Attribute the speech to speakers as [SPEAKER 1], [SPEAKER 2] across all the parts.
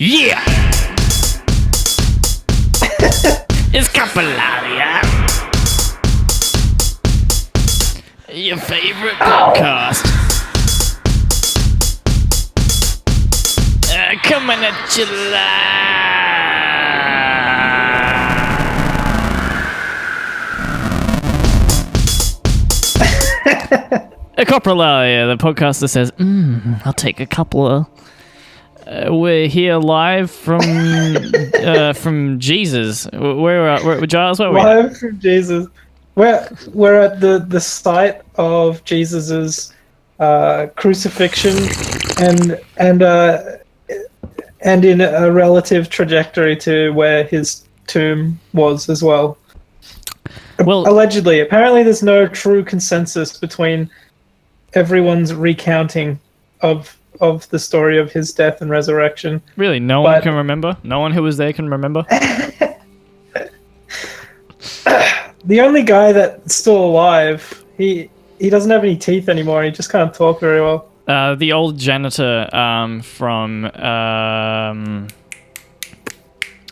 [SPEAKER 1] Yeah! It's Coprolalia. Your favorite podcast. Coming at you live. Coprolalia, the podcast that says, I'll take a couple of... we're here live from Jesus. We're Giles, where are we?
[SPEAKER 2] Live from Jesus. We're at the site of Jesus's crucifixion and in a relative trajectory to where his tomb was as well.
[SPEAKER 1] Well,
[SPEAKER 2] allegedly, apparently, there's no true consensus between everyone's recounting of the story of his death and resurrection.
[SPEAKER 1] Really, no one can remember? No one who was there can remember?
[SPEAKER 2] The only guy that's still alive, he doesn't have any teeth anymore. He just can't talk very well.
[SPEAKER 1] The old janitor from...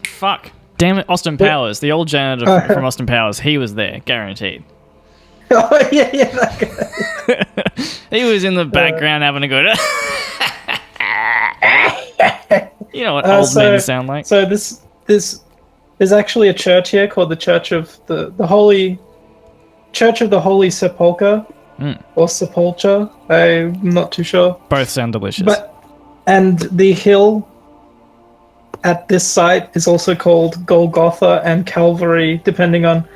[SPEAKER 1] fuck. Damn it, Austin Powers. The old janitor from Austin Powers. He was there, guaranteed.
[SPEAKER 2] Oh, yeah, that guy.
[SPEAKER 1] He was in the background having a good... You know what old men sound like.
[SPEAKER 2] So there's actually a church here called the Church of the Holy Sepulchre or Sepulchre. I'm not too sure.
[SPEAKER 1] Both sound delicious.
[SPEAKER 2] And the hill at this site is also called Golgotha and Calvary, depending on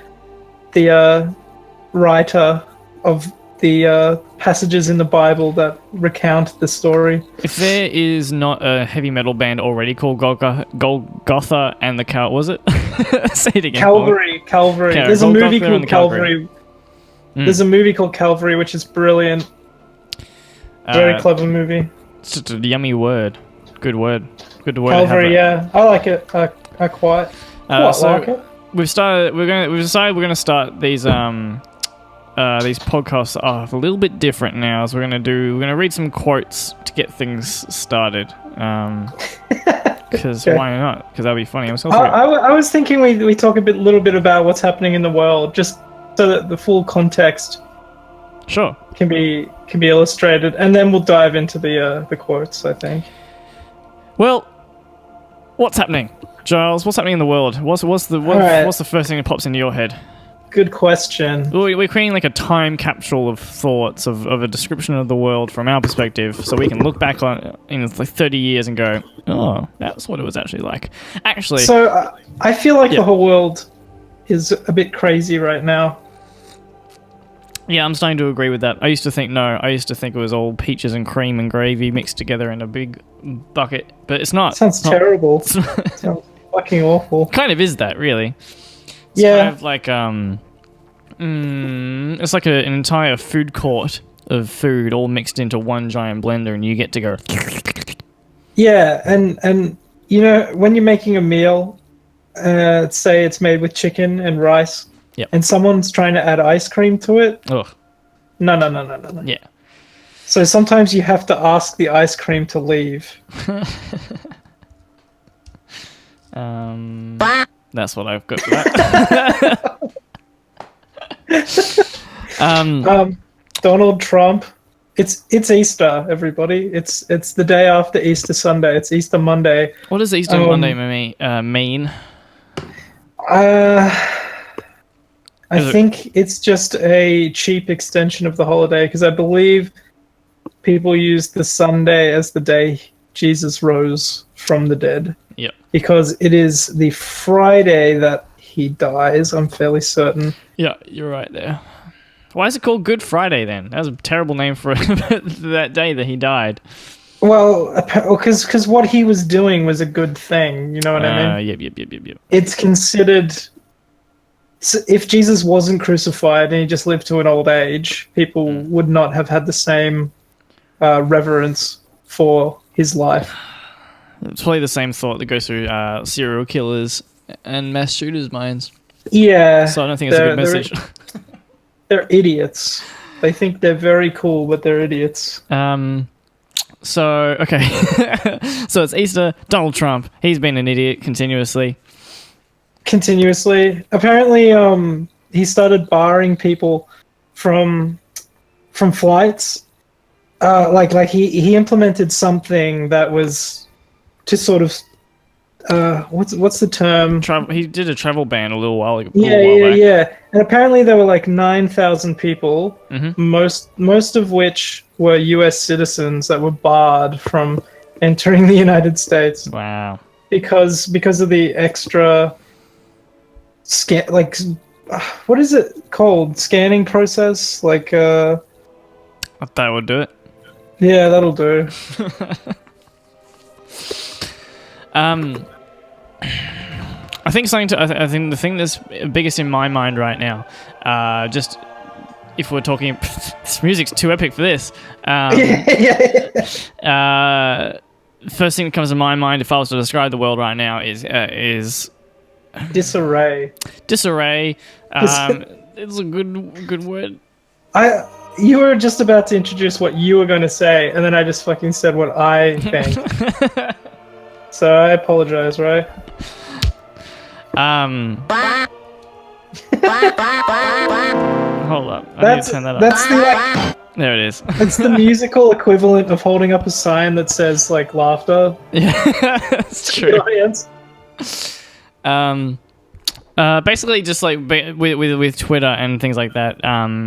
[SPEAKER 2] the writer of the passages in the Bible that recount the story.
[SPEAKER 1] If there is not a heavy metal band already called Golgotha and the was it? Say it again.
[SPEAKER 2] Calvary.
[SPEAKER 1] Okay,
[SPEAKER 2] There's a movie called
[SPEAKER 1] Calvary.
[SPEAKER 2] There's a movie called Calvary, which is brilliant. Very clever movie.
[SPEAKER 1] It's just a yummy word. Good word. Good word.
[SPEAKER 2] Calvary, yeah. I like it. I quite like it.
[SPEAKER 1] We've decided we're gonna start these podcasts off a little bit different now. So we're gonna read some quotes to get things started. Because why not? Because that'll be funny.
[SPEAKER 2] I was thinking we talk little bit about what's happening in the world, just so that the full context can be illustrated, and then we'll dive into the quotes, I think.
[SPEAKER 1] Well, what's happening, Giles? What's happening in the world? What's the first thing that pops into your head?
[SPEAKER 2] Good question.
[SPEAKER 1] We're creating like a time capsule of thoughts of a description of the world from our perspective, so we can look back on in like 30 years and go, oh, that's what it was actually like. Actually,
[SPEAKER 2] so I feel like the whole world is a bit crazy right now.
[SPEAKER 1] Yeah, I'm starting to agree with that. I used to think it was all peaches and cream and gravy mixed together in a big bucket, but it's not.
[SPEAKER 2] Sounds terrible. Sounds fucking awful.
[SPEAKER 1] Kind of is that, really. It's kind of like it's like an entire food court of food all mixed into one giant blender, and you get to go.
[SPEAKER 2] Yeah, and you know, when you're making a meal, say it's made with chicken and rice, and someone's trying to add ice cream to it.
[SPEAKER 1] Ugh.
[SPEAKER 2] No.
[SPEAKER 1] Yeah.
[SPEAKER 2] So sometimes you have to ask the ice cream to leave.
[SPEAKER 1] That's what I've got for that.
[SPEAKER 2] Donald Trump. It's Easter, everybody. It's the day after Easter Sunday. It's Easter Monday.
[SPEAKER 1] What does Easter Monday mean?
[SPEAKER 2] I think it's just a cheap extension of the holiday, because I believe people use the Sunday as the day Jesus rose from the dead.
[SPEAKER 1] Yep.
[SPEAKER 2] Because it is the Friday that he dies, I'm fairly certain.
[SPEAKER 1] Yeah, you're right there. Why is it called Good Friday then? That was a terrible name for that day that he died.
[SPEAKER 2] Well, because what he was doing was a good thing, you know what I mean?
[SPEAKER 1] Yep.
[SPEAKER 2] It's considered... If Jesus wasn't crucified and he just lived to an old age, people would not have had the same reverence for his life.
[SPEAKER 1] It's probably the same thought that goes through serial killers and mass shooters' minds.
[SPEAKER 2] Yeah.
[SPEAKER 1] So I don't think it's a good message.
[SPEAKER 2] They're idiots. They think they're very cool, but they're idiots.
[SPEAKER 1] So, okay. So it's Easter. Donald Trump. He's been an idiot continuously.
[SPEAKER 2] Apparently, he started barring people from flights. Like he implemented something that was to sort of what's the term?
[SPEAKER 1] He did a travel ban a little while ago.
[SPEAKER 2] Yeah. And apparently there were like 9,000 people, most of which were U.S. citizens that were barred from entering the United States.
[SPEAKER 1] Wow.
[SPEAKER 2] Because of the extra what is it called? Scanning process? Like
[SPEAKER 1] That would do it.
[SPEAKER 2] Yeah, that'll do.
[SPEAKER 1] I think I think the thing that's biggest in my mind right now, just if we're talking, this music's too epic for this. First thing that comes to my mind, if I was to describe the world right now, is
[SPEAKER 2] disarray.
[SPEAKER 1] Disarray. It's a good word.
[SPEAKER 2] You were just about to introduce what you were going to say, and then I just fucking said what I think. So I apologize, right?
[SPEAKER 1] Hold up. I need to turn that up. There it is.
[SPEAKER 2] It's the musical equivalent of holding up a sign that says, like, laughter.
[SPEAKER 1] Yeah, that's true.
[SPEAKER 2] The audience.
[SPEAKER 1] Basically, just like with Twitter and things like that,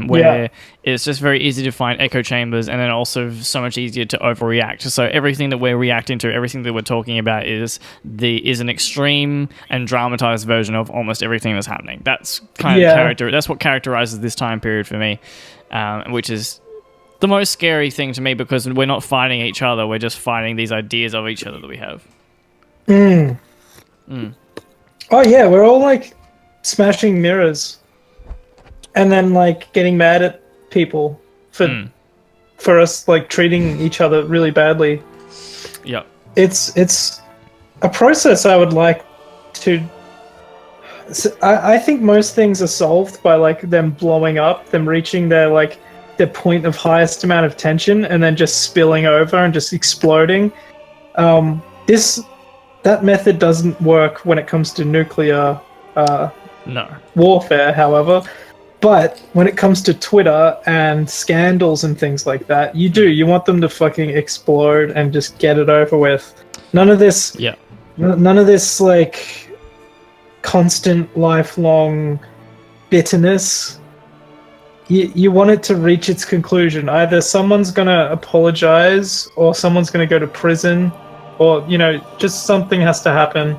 [SPEAKER 1] where it's just very easy to find echo chambers, and then also so much easier to overreact. So everything that we're reacting to, everything that we're talking about, is an extreme and dramatized version of almost everything that's happening. That's kind of character. That's what characterizes this time period for me, which is the most scary thing to me, because we're not fighting each other; we're just fighting these ideas of each other that we have.
[SPEAKER 2] Oh yeah, we're all like smashing mirrors, and then like getting mad at people for us like treating each other really badly.
[SPEAKER 1] Yep.
[SPEAKER 2] It's a process I would like to. I think most things are solved by like them blowing up, them reaching their point of highest amount of tension, and then just spilling over and just exploding. That method doesn't work when it comes to nuclear warfare, however. But when it comes to Twitter and scandals and things like that, you want them to fucking explode and just get it over with. None of this like constant lifelong bitterness. You want it to reach its conclusion. Either someone's gonna apologize, or someone's gonna go to prison, or just something has to happen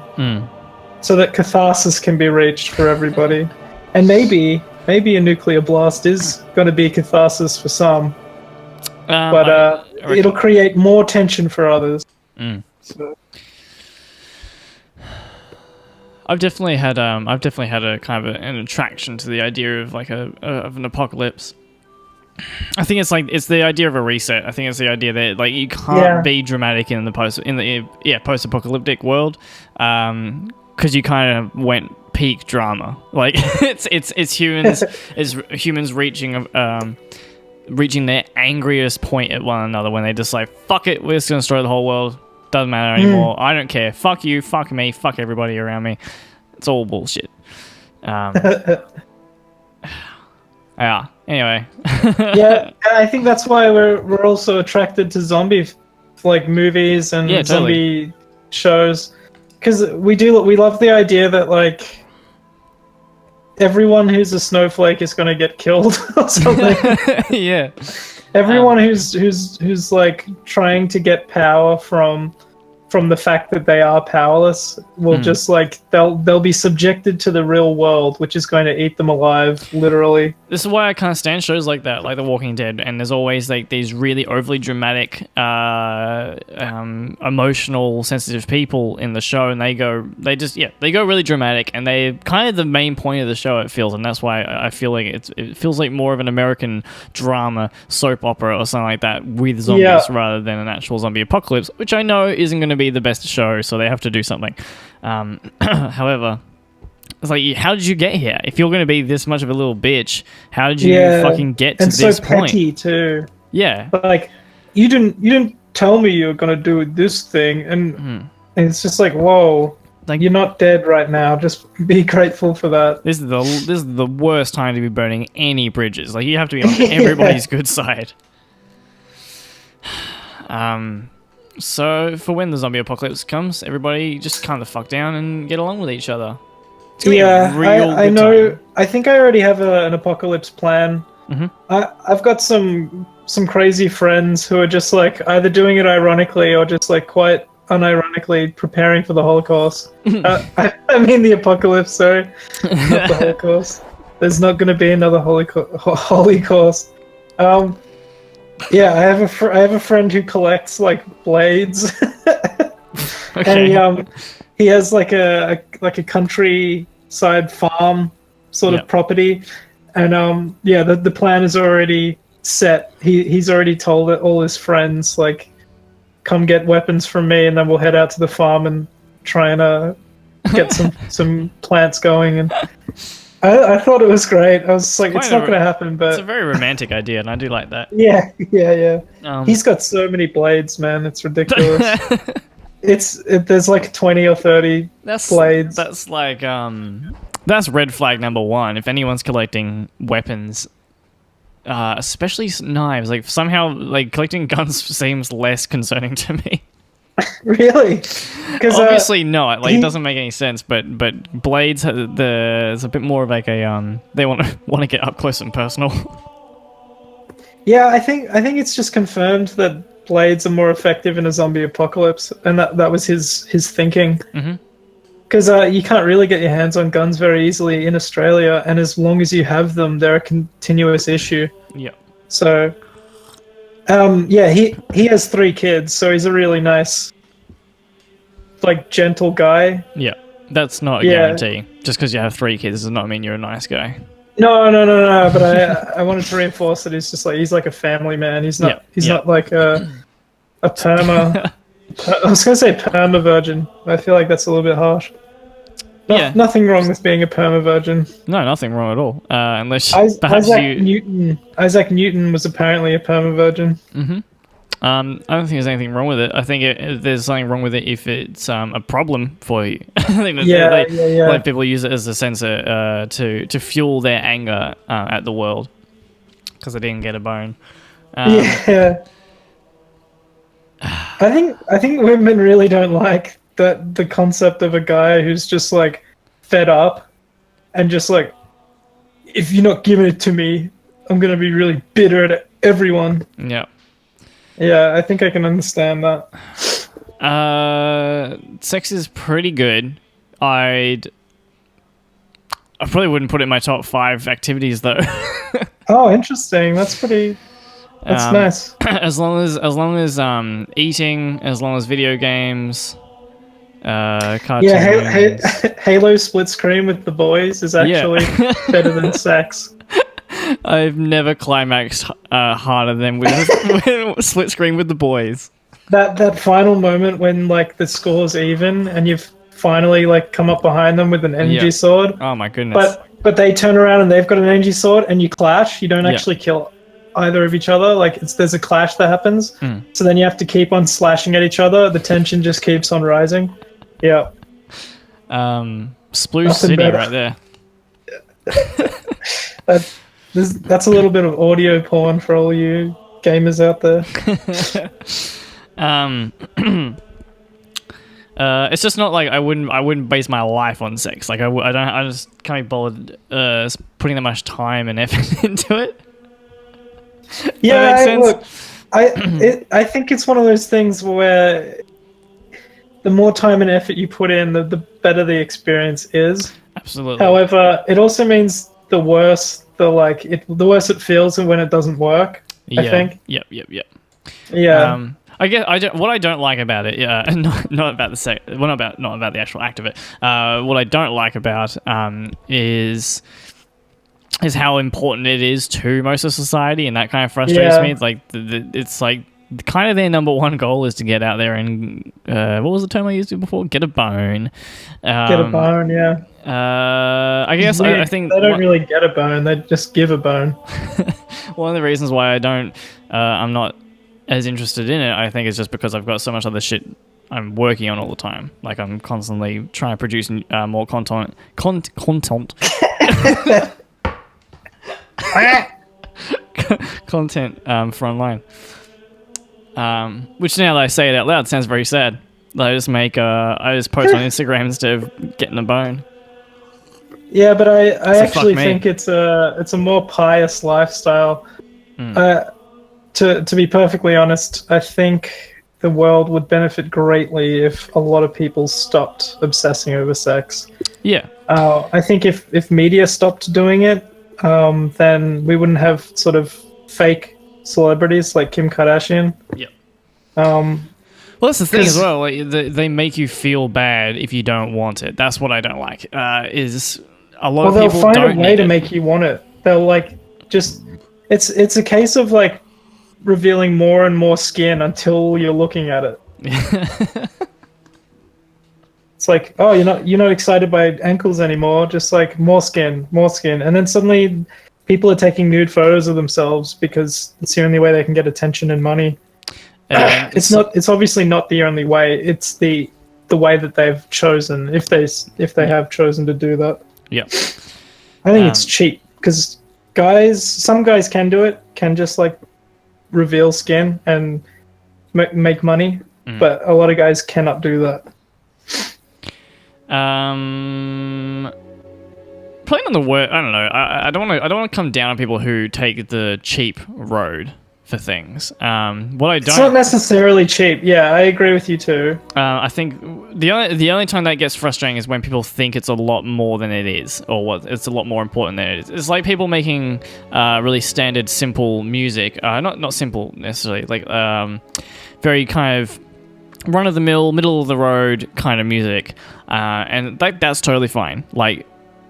[SPEAKER 2] so that catharsis can be reached for everybody. And maybe a nuclear blast is going to be catharsis for some, but it'll create more tension for others. So.
[SPEAKER 1] I've definitely had a kind of an attraction to the idea of like of an apocalypse. I think it's the idea of a reset. I think it's the idea that like you can't be dramatic in the post-apocalyptic world, because you kind of went peak drama. Like it's humans reaching their angriest point at one another when they just like, fuck it, we're just gonna destroy the whole world. Doesn't matter anymore. I don't care. Fuck you. Fuck me. Fuck everybody around me. It's all bullshit. Yeah. Anyway.
[SPEAKER 2] Yeah, and I think that's why we're also attracted to zombie movies and zombie shows, because we love the idea that like everyone who's a snowflake is going to get killed or something.
[SPEAKER 1] Yeah.
[SPEAKER 2] Everyone who's like trying to get power from the fact that they are powerless will just like they'll be subjected to the real world, which is going to eat them alive, literally.
[SPEAKER 1] This is why I can't stand shows like that, like The Walking Dead, and there's always like these really overly dramatic emotional, sensitive people in the show, and they go really dramatic, and they're kind of the main point of the show, it feels, and that's why I feel like it feels like more of an American drama soap opera or something like that with zombies rather than an actual zombie apocalypse, which I know isn't going to be the best show, so they have to do something. However, it's like, how did you get here? If you're going to be this much of a little bitch, how did you fucking get to this point? And so
[SPEAKER 2] petty too.
[SPEAKER 1] Yeah,
[SPEAKER 2] like you didn't tell me you're gonna do this thing, and it's just like, whoa,
[SPEAKER 1] Like,
[SPEAKER 2] you're not dead right now. Just be grateful for that.
[SPEAKER 1] this is the worst time to be burning any bridges. Like, you have to be on everybody's good side. So for when the zombie apocalypse comes, everybody just calm the fuck down and get along with each other. It's gonna be a real
[SPEAKER 2] I
[SPEAKER 1] good
[SPEAKER 2] know.
[SPEAKER 1] time.
[SPEAKER 2] I think I already have an apocalypse plan.
[SPEAKER 1] Mm-hmm.
[SPEAKER 2] I've got some crazy friends who are just like either doing it ironically or just like quite unironically preparing for the Holocaust. I mean the apocalypse, sorry, not the Holocaust. There's not going to be another Holocaust. Yeah, I have a friend who collects like blades,
[SPEAKER 1] Okay.
[SPEAKER 2] and he has like a countryside farm sort of property, and yeah, the plan is already set. He's already told all his friends like, come get weapons from me, and then we'll head out to the farm and try and get some plants going. And I thought it was great. I was like, it's not going to happen, but
[SPEAKER 1] it's a very romantic idea, and I do like that.
[SPEAKER 2] yeah. He's got so many blades, man. It's ridiculous. There's like 20 or 30 blades.
[SPEAKER 1] That's like that's red flag number one. If anyone's collecting weapons, especially knives, like somehow like collecting guns seems less concerning to me.
[SPEAKER 2] Really? Because
[SPEAKER 1] obviously not. Like, it doesn't make any sense. But blades, there's a bit more of like a they want to get up close and personal.
[SPEAKER 2] Yeah, I think it's just confirmed that blades are more effective in a zombie apocalypse, and that was his thinking. Because you can't really get your hands on guns very easily in Australia, and as long as you have them, they're a continuous issue.
[SPEAKER 1] Yeah.
[SPEAKER 2] So, yeah, he has 3 kids, so he's a really nice, like, gentle guy.
[SPEAKER 1] Yeah, that's not a guarantee. Just because you have 3 kids does not mean you're a nice guy.
[SPEAKER 2] No. But I wanted to reinforce that he's like a family man. He's not not like a perma. I was gonna say perma virgin. I feel like that's a little bit harsh. Nothing wrong with being a perma virgin.
[SPEAKER 1] No, nothing wrong at all. Unless perhaps
[SPEAKER 2] Isaac Newton was apparently a perma virgin.
[SPEAKER 1] I don't think there's anything wrong with it. I think there's something wrong with it if it's a problem for you. I think that a lot of people use it as a sensor to fuel their anger at the world because they didn't get a bone.
[SPEAKER 2] I think women really don't like the concept of a guy who's just like fed up and just like, if you're not giving it to me, I'm gonna be really bitter at everyone. Yeah, I think I can understand that.
[SPEAKER 1] Sex is pretty good. I probably wouldn't put it in my top 5 activities though.
[SPEAKER 2] Oh, interesting. That's nice.
[SPEAKER 1] As long as eating, as long as video games, cartoons.
[SPEAKER 2] Yeah, Halo split screen with the boys is actually better than sex.
[SPEAKER 1] I've never climaxed harder than with split screen with the boys.
[SPEAKER 2] That final moment when like the score's even and you've finally like come up behind them with an energy sword.
[SPEAKER 1] Oh my goodness!
[SPEAKER 2] But they turn around and they've got an energy sword and you clash. You don't actually kill either of each other. Like there's a clash that happens. So then you have to keep on slashing at each other. The tension just keeps on rising. Yeah.
[SPEAKER 1] Sploosh City better. Right there.
[SPEAKER 2] That's a little bit of audio porn for all you gamers out there.
[SPEAKER 1] It's just not like I wouldn't base my life on sex. Like I just can't be bothered putting that much time and effort into it.
[SPEAKER 2] Yeah, look, I think it's one of those things where the more time and effort you put in, the better the experience is.
[SPEAKER 1] Absolutely.
[SPEAKER 2] However, it also means the worse the worse it feels when it doesn't work. I think.
[SPEAKER 1] Yep.
[SPEAKER 2] Yeah.
[SPEAKER 1] I guess what I don't like about it, not about the sex, well, not about the actual act of it. What I don't like about is how important it is to most of society, and that kind of frustrates me. It's like it's like kind of their number one goal is to get out there and what was the term I used before? Get a bone.
[SPEAKER 2] Get a bone, yeah.
[SPEAKER 1] I guess I think
[SPEAKER 2] they don't really get a bone; they just give a bone.
[SPEAKER 1] One of the reasons why I'm not as interested in it, I think it's just because I've got so much other shit I'm working on all the time. Like I'm constantly trying to produce more content. Content for online. Which now that I say it out loud sounds very sad. I just post on Instagram instead of getting a bone.
[SPEAKER 2] Yeah, but I actually think it's a more pious lifestyle. To be perfectly honest, I think the world would benefit greatly if a lot of people stopped obsessing over sex.
[SPEAKER 1] Yeah.
[SPEAKER 2] I think if media stopped doing it, then we wouldn't have sort of fake celebrities like Kim Kardashian.
[SPEAKER 1] Yep. Well, that's the thing as well. Like, they make you feel bad if you don't want it. That's what I don't like. Is a lot of people
[SPEAKER 2] they'll find
[SPEAKER 1] don't
[SPEAKER 2] a way to make you want it. They'll it's a case of like revealing more and more skin until you're looking at it. It's like, oh, you're not excited by ankles anymore, just like more skin, and then suddenly people are taking nude photos of themselves because it's the only way they can get attention and money. It's obviously not the only way. It's the way that they've chosen, if they have chosen to do that.
[SPEAKER 1] Yeah.
[SPEAKER 2] I think it's cheap because some guys can do it, can just like reveal skin and make money, but a lot of guys cannot do that.
[SPEAKER 1] Probably not the word. I don't know. I don't want to come down on people who take the cheap road for things. It's not
[SPEAKER 2] necessarily cheap. Yeah, I agree with you too.
[SPEAKER 1] I think the only time that gets frustrating is when people think it's a lot more than it is, or it's a lot more important than it is. It's like people making really standard, simple music. Not simple necessarily. Like very kind of run-of-the-mill, middle-of-the-road kind of music, and that's totally fine. Like.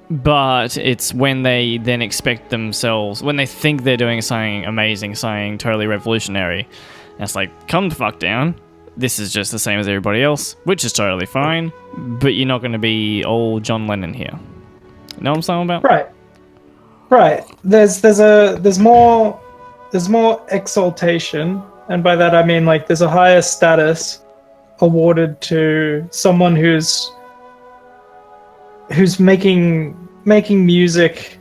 [SPEAKER 1] But it's when they then expect themselves, when they think they're doing something amazing, something totally revolutionary, and it's like, calm the fuck down. This is just the same as everybody else, which is totally fine, but you're not going to be old John Lennon here. You know what I'm talking about?
[SPEAKER 2] Right. There's more exaltation, and by that I mean like there's a higher status awarded to someone who's making music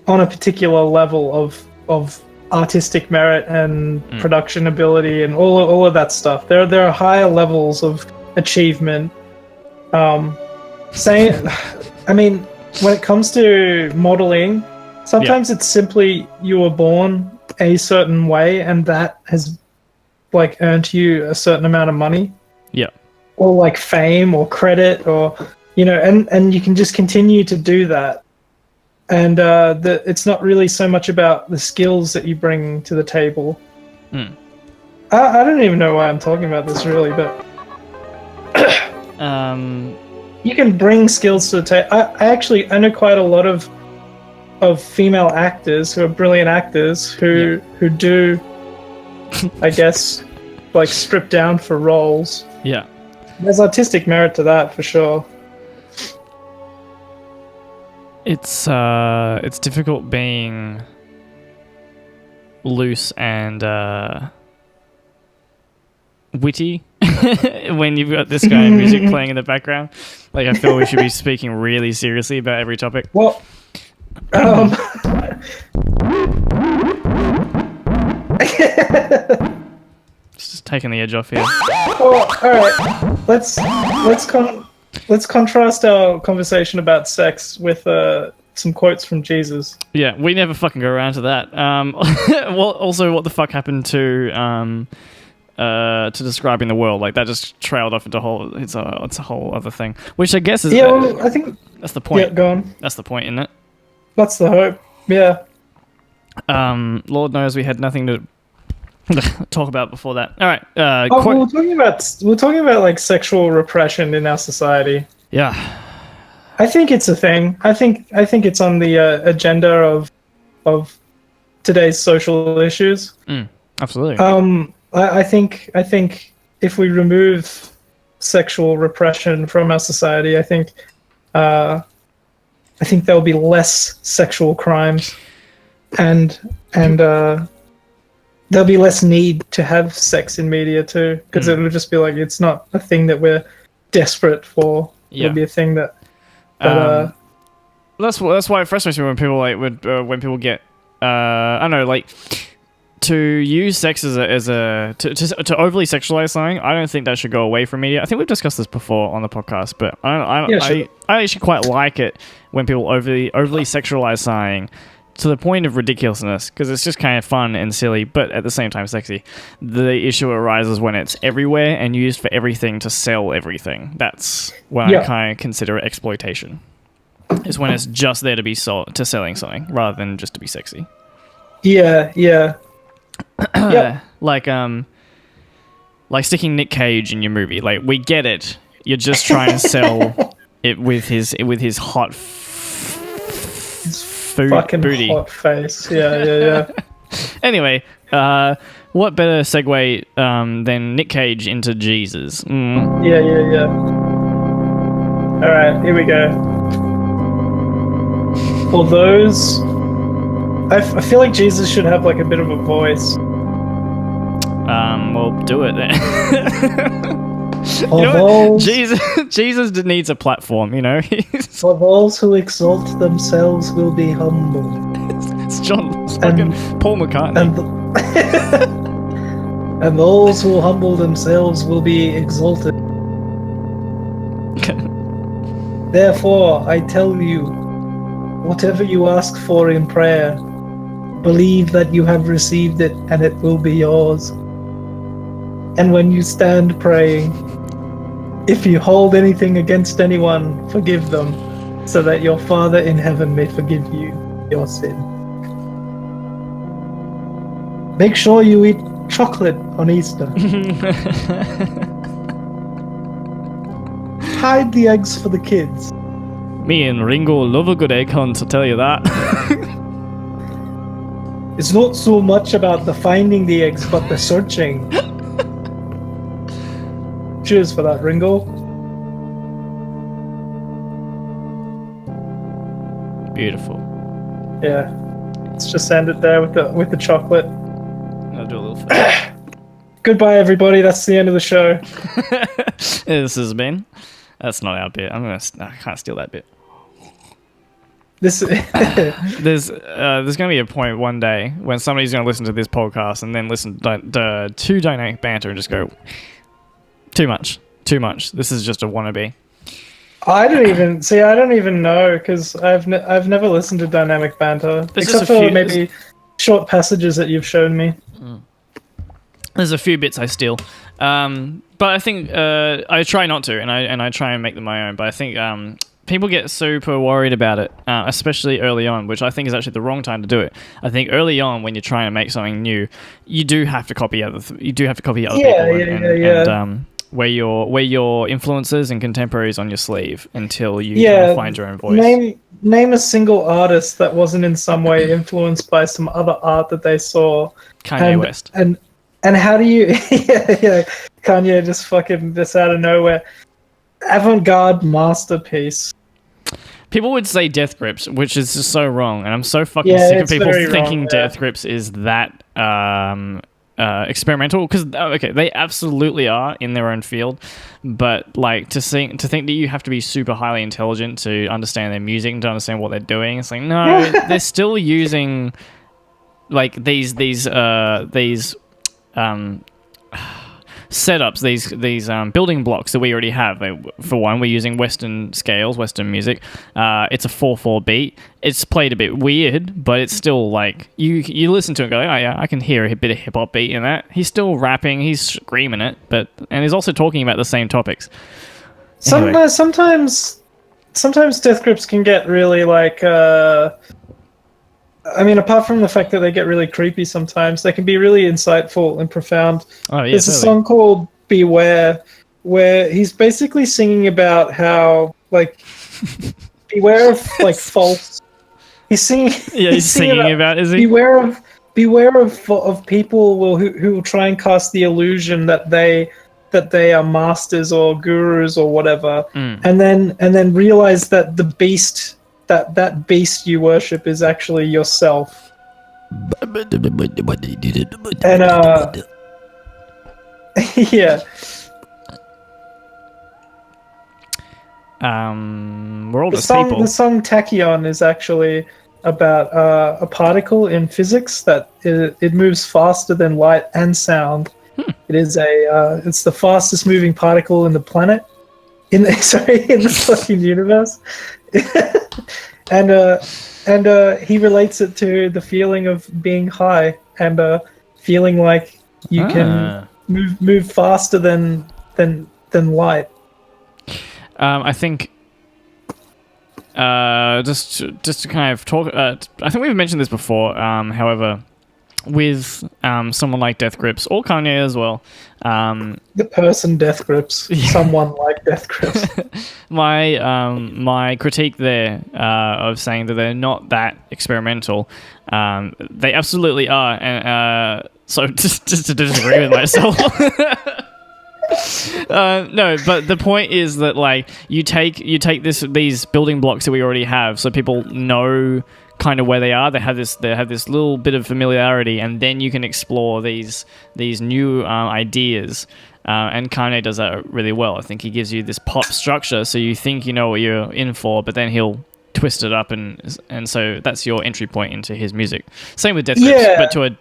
[SPEAKER 2] on a particular level of artistic merit and production ability and all of that stuff. There are higher levels of achievement. I mean, when it comes to modeling, sometimes it's simply you were born a certain way and that has like earned you a certain amount of money.
[SPEAKER 1] Yeah.
[SPEAKER 2] Or like fame or credit or and you can just continue to do that. And it's not really so much about the skills that you bring to the table. I don't even know why I'm talking about this really, but you can bring skills to the table. I know quite a lot of female actors who are brilliant actors who do, I guess, like strip down for roles.
[SPEAKER 1] Yeah.
[SPEAKER 2] There's artistic merit to that for sure.
[SPEAKER 1] It's difficult being loose and witty when you've got this kind of music playing in the background. Like, I feel we should be speaking really seriously about every topic.
[SPEAKER 2] Well,
[SPEAKER 1] just taking the edge off here.
[SPEAKER 2] Well, all right. Let's contrast our conversation about sex with some quotes from Jesus.
[SPEAKER 1] Yeah, we never fucking go around to that. Also, what the fuck happened to describing the world? Like, that just trailed off into it's a whole other thing. Which I guess is...
[SPEAKER 2] Yeah, well, I think...
[SPEAKER 1] That's the point.
[SPEAKER 2] Yeah, go on.
[SPEAKER 1] That's the point, isn't it?
[SPEAKER 2] That's the hope, yeah.
[SPEAKER 1] Lord knows we had nothing to talk about before that. All right.
[SPEAKER 2] We're talking about like sexual repression in our society.
[SPEAKER 1] Yeah.
[SPEAKER 2] I think it's a thing. I think it's on the agenda of today's social issues.
[SPEAKER 1] Absolutely.
[SPEAKER 2] I think if we remove sexual repression from our society, I think there'll be less sexual crimes and there'll be less need to have sex in media too, because it'll just be like it's not a thing that we're desperate for.
[SPEAKER 1] Yeah.
[SPEAKER 2] It'll be a thing that.
[SPEAKER 1] That's why it frustrates me when people when people get I don't know, like, to use sex to overly sexualize something. I don't think that should go away from media. I think we've discussed this before on the podcast, but I actually quite like it when people overly sexualize something to the point of ridiculousness, because it's just kind of fun and silly, but at the same time sexy. The issue arises when it's everywhere and used for everything to sell everything. That's when I kind of consider it exploitation. It's when it's just there to be to selling something rather than just to be sexy.
[SPEAKER 2] Yeah.
[SPEAKER 1] Like sticking Nick Cage in your movie. Like, we get it. You're just trying to sell it with his hot
[SPEAKER 2] fucking
[SPEAKER 1] booty.
[SPEAKER 2] Hot face. Yeah.
[SPEAKER 1] Anyway, what better segue than Nick Cage into Jesus?
[SPEAKER 2] Yeah. All right, here we go. For those, I feel like Jesus should have like a bit of a voice.
[SPEAKER 1] Well, do it then. Jesus needs a platform, you know.
[SPEAKER 2] For those who exalt themselves will be humbled.
[SPEAKER 1] It's fucking Paul McCartney.
[SPEAKER 2] And those who humble themselves will be exalted. Therefore, I tell you, whatever you ask for in prayer, believe that you have received it and it will be yours. And when you stand praying, if you hold anything against anyone, forgive them, so that your Father in heaven may forgive you your sin. Make sure you eat chocolate on Easter. Hide the eggs for the kids.
[SPEAKER 1] Me and Ringo love a good egg hunt, I'll tell you that.
[SPEAKER 2] It's not so much about the finding the eggs, but the searching. Cheers for that, Ringo.
[SPEAKER 1] Beautiful. Yeah.
[SPEAKER 2] Let's just end it there with the chocolate.
[SPEAKER 1] I'll do a little
[SPEAKER 2] Goodbye, everybody. That's the end of the show.
[SPEAKER 1] This has been. That's not our bit. I can't steal that bit. There's going to be a point one day when somebody's going to listen to this podcast and then listen to Dynamic Banter and just go, too much. This is just a wannabe.
[SPEAKER 2] I don't even know, because I've never listened to Dynamic Banter, except for maybe short passages that you've shown me.
[SPEAKER 1] There's a few bits I steal, but I think I try not to, and I try and make them my own. But I think people get super worried about it, especially early on, which I think is actually the wrong time to do it. I think early on, when you're trying to make something new, you do have to copy other people and wear your influences and contemporaries on your sleeve until you kind of find your own voice.
[SPEAKER 2] Name a single artist that wasn't in some way influenced by some other art that they saw.
[SPEAKER 1] Kanye West.
[SPEAKER 2] And how do you... Kanye just fucking just out of nowhere. Avant-garde masterpiece.
[SPEAKER 1] People would say Death Grips, which is just so wrong, and I'm so fucking sick of people thinking Death Grips is that experimental, because they absolutely are in their own field, but like to think that you have to be super highly intelligent to understand their music and to understand what they're doing, it's like, no, they're still using like these setups, these building blocks that we already have. For one, we're using Western scales, Western music. It's a 4/4 beat. It's played a bit weird, but it's still like you listen to it and go, oh yeah, I can hear a bit of hip hop beat in that. He's still rapping, he's screaming it, and he's also talking about the same topics. Anyway.
[SPEAKER 2] Sometimes Death Grips can get really like. Apart from the fact that they get really creepy sometimes, they can be really insightful and profound.
[SPEAKER 1] Oh, yeah,
[SPEAKER 2] There's a song called Beware, where he's basically singing about how, like, beware of, like, false... He's singing...
[SPEAKER 1] Yeah, he's singing about, is he?
[SPEAKER 2] Beware of people who will try and cast the illusion that they are masters or gurus or whatever, and then realize that the beast... That beast you worship is actually yourself. And yeah.
[SPEAKER 1] We're all just people.
[SPEAKER 2] The song Tachyon is actually about a particle in physics that it moves faster than light and sound. It is it's the fastest moving particle in the planet, in the fucking universe. and he relates it to the feeling of being high and feeling like you can move faster than light.
[SPEAKER 1] I think just to kind of talk. I think we've mentioned this before. However, with someone like Death Grips or Kanye as well.
[SPEAKER 2] The person Death Grips, someone like Death Grips.
[SPEAKER 1] My critique there of saying that they're not that experimental, they absolutely are. And so just to disagree with myself. No, but the point is that like you take these building blocks that we already have, so people know kind of where they are. They have this little bit of familiarity, and then you can explore these new ideas. And Kanye does that really well. I think he gives you this pop structure, so you think you know what you're in for, but then he'll twist it up, and so that's your entry point into his music. Same with Death Grips, but in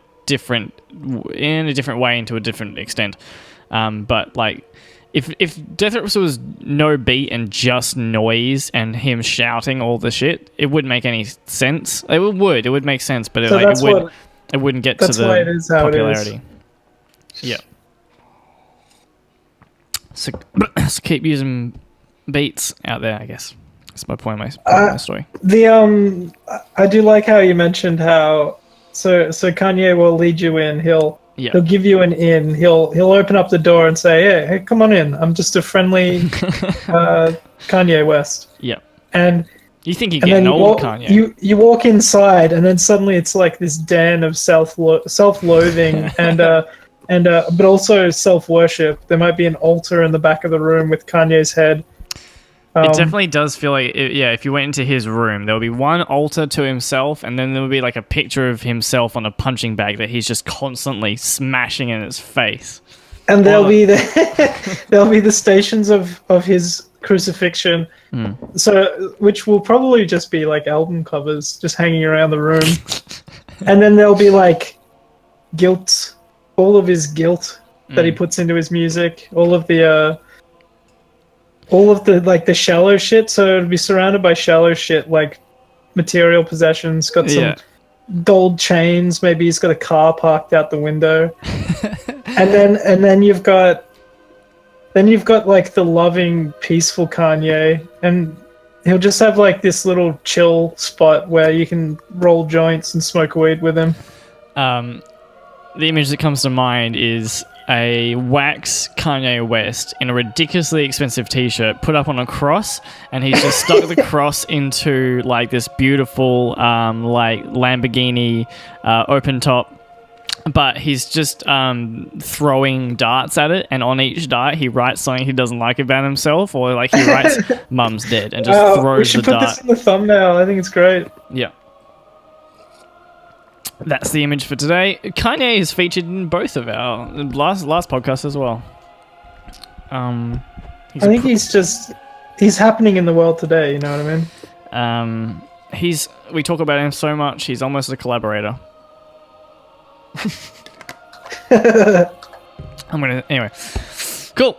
[SPEAKER 1] a different way, and to a different extent. But like, if Death Grips was no beat and just noise and him shouting all the shit, it wouldn't make any sense. It would make sense, but
[SPEAKER 2] so
[SPEAKER 1] it wouldn't get to the popularity. Yeah. So keep using beats out there, I guess. That's my point of my story.
[SPEAKER 2] I do like how you mentioned how so Kanye will lead you in. He'll give you an in. He'll open up the door and say, "Hey, come on in. I'm just a friendly Kanye West."
[SPEAKER 1] Yeah.
[SPEAKER 2] And
[SPEAKER 1] you think you're getting old, Kanye?
[SPEAKER 2] You walk inside, and then suddenly it's like this den of self-loathing and but also self-worship. There might be an altar in the back of the room with Kanye's head.
[SPEAKER 1] It definitely does feel like, if you went into his room, there would be one altar to himself, and then there would be like a picture of himself on a punching bag that he's just constantly smashing in his face.
[SPEAKER 2] And there'll be the stations of his crucifixion, so which will probably just be like album covers just hanging around the room. And then there'll be like guilt, all of his guilt that he puts into his music, all of the like the shallow shit. So it'd be surrounded by shallow shit like material possessions, got some gold chains, maybe he's got a car parked out the window. and then you've got like the loving, peaceful Kanye, and he'll just have like this little chill spot where you can roll joints and smoke weed with him.
[SPEAKER 1] The image that comes to mind is a wax Kanye West in a ridiculously expensive t-shirt put up on a cross, and he's just stuck the cross into like this beautiful like Lamborghini open top, but he's just throwing darts at it, and on each dart he writes something he doesn't like about himself, or like he writes "Mum's dead" and just throws the dart. We should put this in
[SPEAKER 2] the thumbnail. I think it's great.
[SPEAKER 1] Yeah. That's the image for today. Kanye is featured in both of our last podcasts as well. I
[SPEAKER 2] think he's happening in the world today. You know what I mean?
[SPEAKER 1] We talk about him so much. He's almost a collaborator. Anyway. Cool.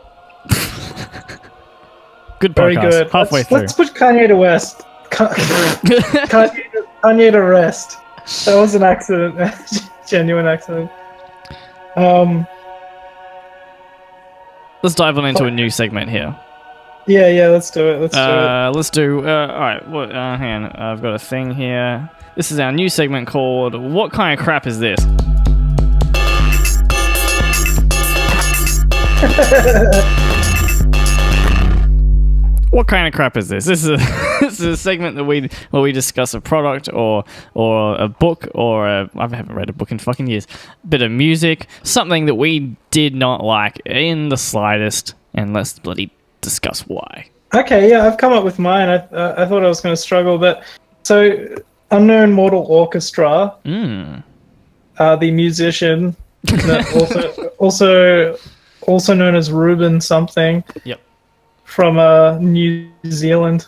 [SPEAKER 1] Good podcast. Very good. Halfway through.
[SPEAKER 2] Let's put Kanye to rest. Kanye to rest. That was an accident. Genuine accident.
[SPEAKER 1] Let's dive on into a new segment here.
[SPEAKER 2] Yeah, let's do it.
[SPEAKER 1] Alright, hang on. I've got a thing here. This is our new segment called What Kind of Crap Is This? What kind of crap is this? This is a segment that where we discuss a product or a book I haven't read a book in fucking years. Bit of music, something that we did not like in the slightest, and let's bloody discuss why.
[SPEAKER 2] Okay, yeah, I've come up with mine. I thought I was going to struggle, but so Unknown Mortal Orchestra the musician, that also known as Ruben something.
[SPEAKER 1] Yep.
[SPEAKER 2] From New Zealand.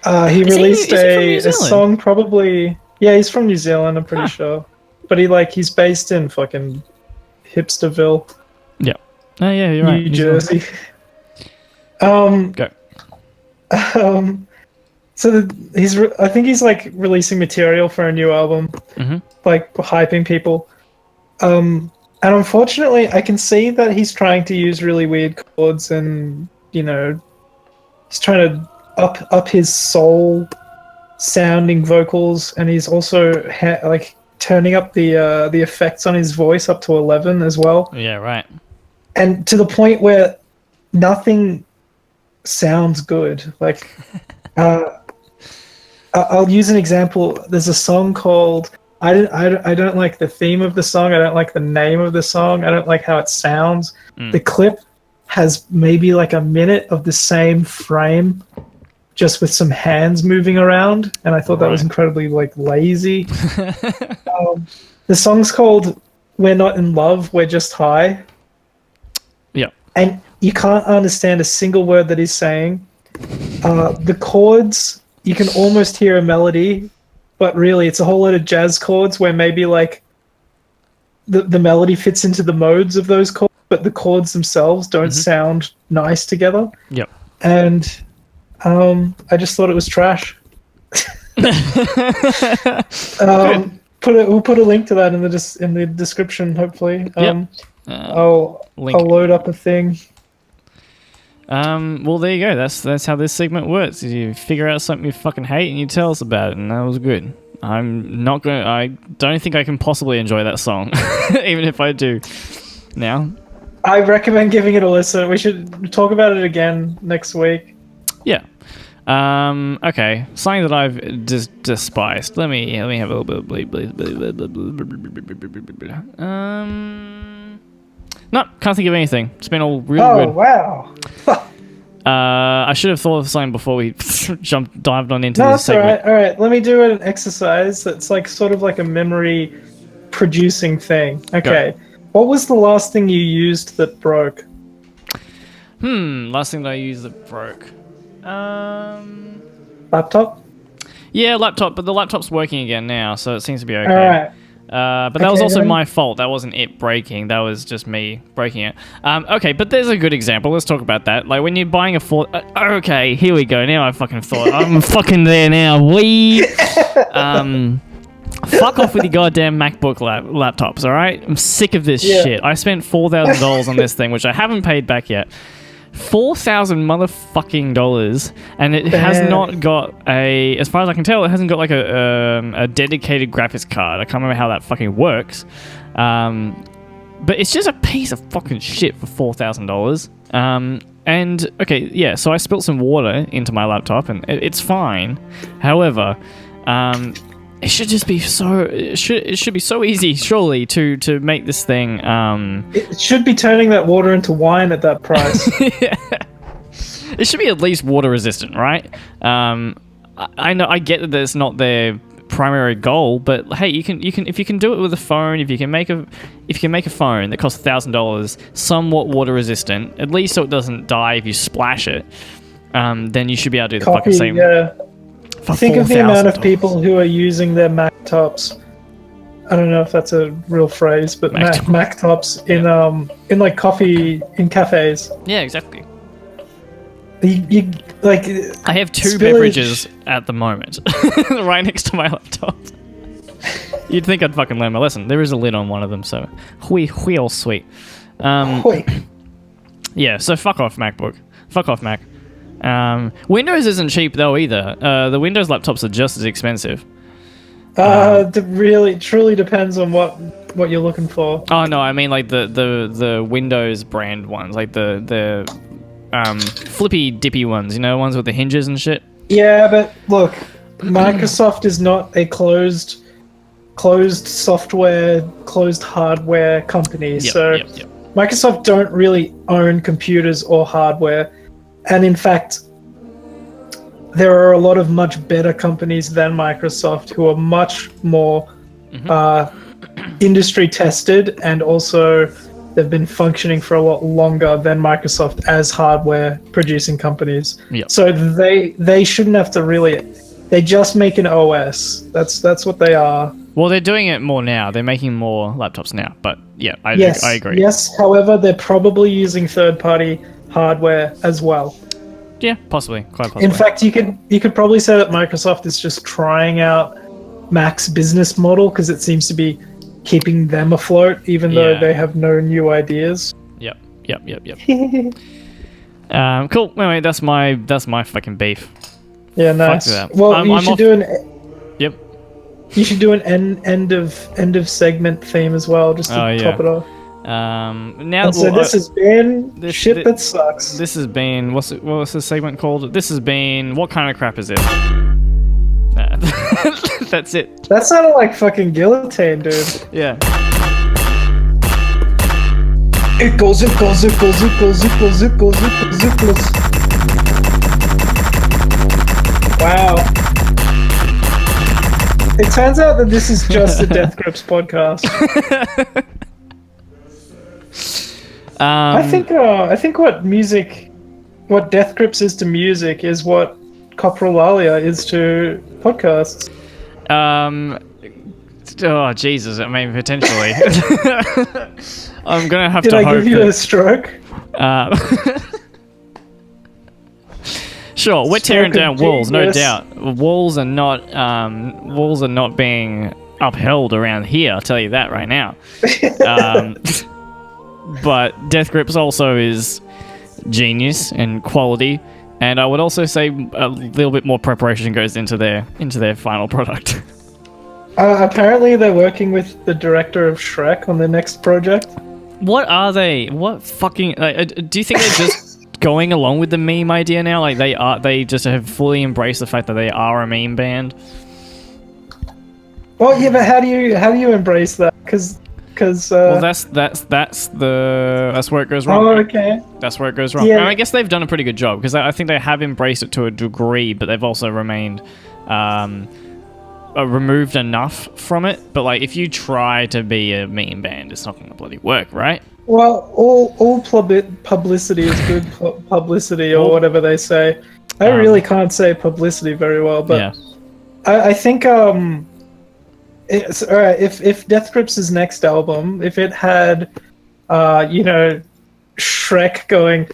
[SPEAKER 2] He
[SPEAKER 1] Is
[SPEAKER 2] released
[SPEAKER 1] he from New
[SPEAKER 2] a
[SPEAKER 1] Zealand?
[SPEAKER 2] song probably. Yeah, he's from New Zealand. I'm pretty sure, but he's based in fucking Hipsterville.
[SPEAKER 1] Yeah. Oh yeah, you're right.
[SPEAKER 2] New Jersey.
[SPEAKER 1] Go.
[SPEAKER 2] So I think he's like releasing material for a new album, like hyping people. And unfortunately, I can see that he's trying to use really weird chords, and he's trying to up his soul sounding vocals, and he's also turning up the effects on his voice up to 11 as well.
[SPEAKER 1] Yeah, right.
[SPEAKER 2] And to the point where nothing sounds good. Like, I'll use an example. There's a song called I don't like the theme of the song. I don't like the name of the song. I don't like how it sounds. The clip has maybe like a minute of the same frame, just with some hands moving around, and I thought that was incredibly lazy. The song's called "We're Not in Love, We're Just High."
[SPEAKER 1] Yeah.
[SPEAKER 2] And you can't understand a single word that he's saying. The chords, you can almost hear a melody, but really it's a whole lot of jazz chords where maybe the melody fits into the modes of those chords, but the chords themselves don't sound nice together.
[SPEAKER 1] Yep.
[SPEAKER 2] And I just thought it was trash. We'll put a link to that in the description, hopefully. I'll load up a thing.
[SPEAKER 1] Well, there you go. That's how this segment works. You figure out something you fucking hate and you tell us about it, and that was good. I don't think I can possibly enjoy that song, even if I do. Now,
[SPEAKER 2] I recommend giving it a listen. We should talk about it again next week.
[SPEAKER 1] Yeah. Okay. Something that I've despised. Let me have a little bit. No, can't think of anything. It's been all real good.
[SPEAKER 2] Oh wow.
[SPEAKER 1] I should have thought of something before we dived on into this segment.
[SPEAKER 2] All right. Let me do an exercise that's sort of like a memory producing thing. Okay. Go. What was the last thing you used that broke?
[SPEAKER 1] Last thing that I used that broke.
[SPEAKER 2] Laptop?
[SPEAKER 1] Yeah, laptop, but the laptop's working again now, so it seems to be okay.
[SPEAKER 2] All right.
[SPEAKER 1] But that was also my fault. That wasn't it breaking. That was just me breaking it. Okay, but there's a good example. Let's talk about that. Like when you're buying a okay, here we go. Now I fucking thought. I'm fucking there now. Fuck off with your goddamn MacBook laptops, all right? I'm sick of this shit. I spent $4,000 on this thing, which I haven't paid back yet. $4,000 motherfucking dollars, and it has not got as far as I can tell, it hasn't got like a dedicated graphics card. I can't remember how that fucking works. But it's just a piece of fucking shit for $4,000. And okay, yeah, so I spilled some water into my laptop, and it's fine. However, it should just be it should be so easy, surely, to make this thing.
[SPEAKER 2] It should be turning that water into wine at that price.
[SPEAKER 1] Yeah. It should be at least water resistant, right? I know, I get that that's not their primary goal, but hey, you can if you can do it with a phone, if you can make a phone that costs $1,000 somewhat water resistant, at least so it doesn't die if you splash it, then you should be able to do the fucking same.
[SPEAKER 2] Yeah. Think of the amount of people who are using their Mac tops. I don't know if that's a real phrase, but Mac tops in like coffee in cafes.
[SPEAKER 1] Yeah, exactly.
[SPEAKER 2] You
[SPEAKER 1] I have two beverages at the moment, right next to my laptop. You'd think I'd fucking learn my lesson. There is a lid on one of them, so wheel sweet. Yeah, so fuck off MacBook. Fuck off Mac. Windows isn't cheap though either. The Windows laptops are just as expensive.
[SPEAKER 2] It really truly depends on what you're looking for.
[SPEAKER 1] Oh no, I mean like the Windows brand ones, like the flippy dippy ones, you know, ones with the hinges and shit.
[SPEAKER 2] Yeah, but look, Microsoft is not a closed software, closed hardware company. Yep. Microsoft don't really own computers or hardware. And in fact, there are a lot of much better companies than Microsoft who are much more industry tested, and also they've been functioning for a lot longer than Microsoft as hardware producing companies.
[SPEAKER 1] Yep.
[SPEAKER 2] So they shouldn't have to really. They just make an OS. That's what they are.
[SPEAKER 1] Well, they're doing it more now. They're making more laptops now. But yeah, I agree.
[SPEAKER 2] Yes, however, they're probably using third-party hardware as well.
[SPEAKER 1] Yeah, possibly. Quite possibly.
[SPEAKER 2] In fact, you could probably say that Microsoft is just trying out Mac's business model because it seems to be keeping them afloat, even though they have no new ideas.
[SPEAKER 1] Yep. Cool. Anyway, that's my fucking beef.
[SPEAKER 2] Yeah, nice.
[SPEAKER 1] Fuck that.
[SPEAKER 2] Well, you should do an.
[SPEAKER 1] Yep.
[SPEAKER 2] You should do an end of segment theme as well, just to top it off.
[SPEAKER 1] Now,
[SPEAKER 2] so this has been shit that sucks.
[SPEAKER 1] This has been what was the segment called? This has been what kind of crap is this? That's it.
[SPEAKER 2] That sounded like fucking guillotine, dude.
[SPEAKER 1] Yeah.
[SPEAKER 2] It goes. Wow. It turns out that this is just a Death Grips podcast. I think what Death Grips is to music is what Coprolalia is to podcasts.
[SPEAKER 1] Oh Jesus! I mean, potentially. I'm gonna have
[SPEAKER 2] Did
[SPEAKER 1] to
[SPEAKER 2] I
[SPEAKER 1] hope
[SPEAKER 2] give you a stroke?
[SPEAKER 1] Sure, we're tearing down walls, no
[SPEAKER 2] genius.
[SPEAKER 1] doubt. Walls are not being upheld around here. I'll tell you that right now. But Death Grips also is genius and quality, and I would also say a little bit more preparation goes into their final product.
[SPEAKER 2] Apparently, they're working with the director of Shrek on their next project.
[SPEAKER 1] What are they? What fucking? Do you think they're just going along with the meme idea now? Like they just have fully embraced the fact that they are a meme band.
[SPEAKER 2] Well, yeah, but how do you embrace that? Because
[SPEAKER 1] well, that's where it goes wrong.
[SPEAKER 2] Oh, okay.
[SPEAKER 1] That's where it goes wrong.
[SPEAKER 2] Yeah.
[SPEAKER 1] And I guess they've done a pretty good job because I think they have embraced it to a degree, but they've also remained removed enough from it. But like, if you try to be a meme band, it's not going to bloody work, right?
[SPEAKER 2] Well, all publicity is good publicity, or whatever they say. I really can't say publicity very well, but
[SPEAKER 1] yeah.
[SPEAKER 2] I think it's all right. If Death Grips' next album, if it had, Shrek going.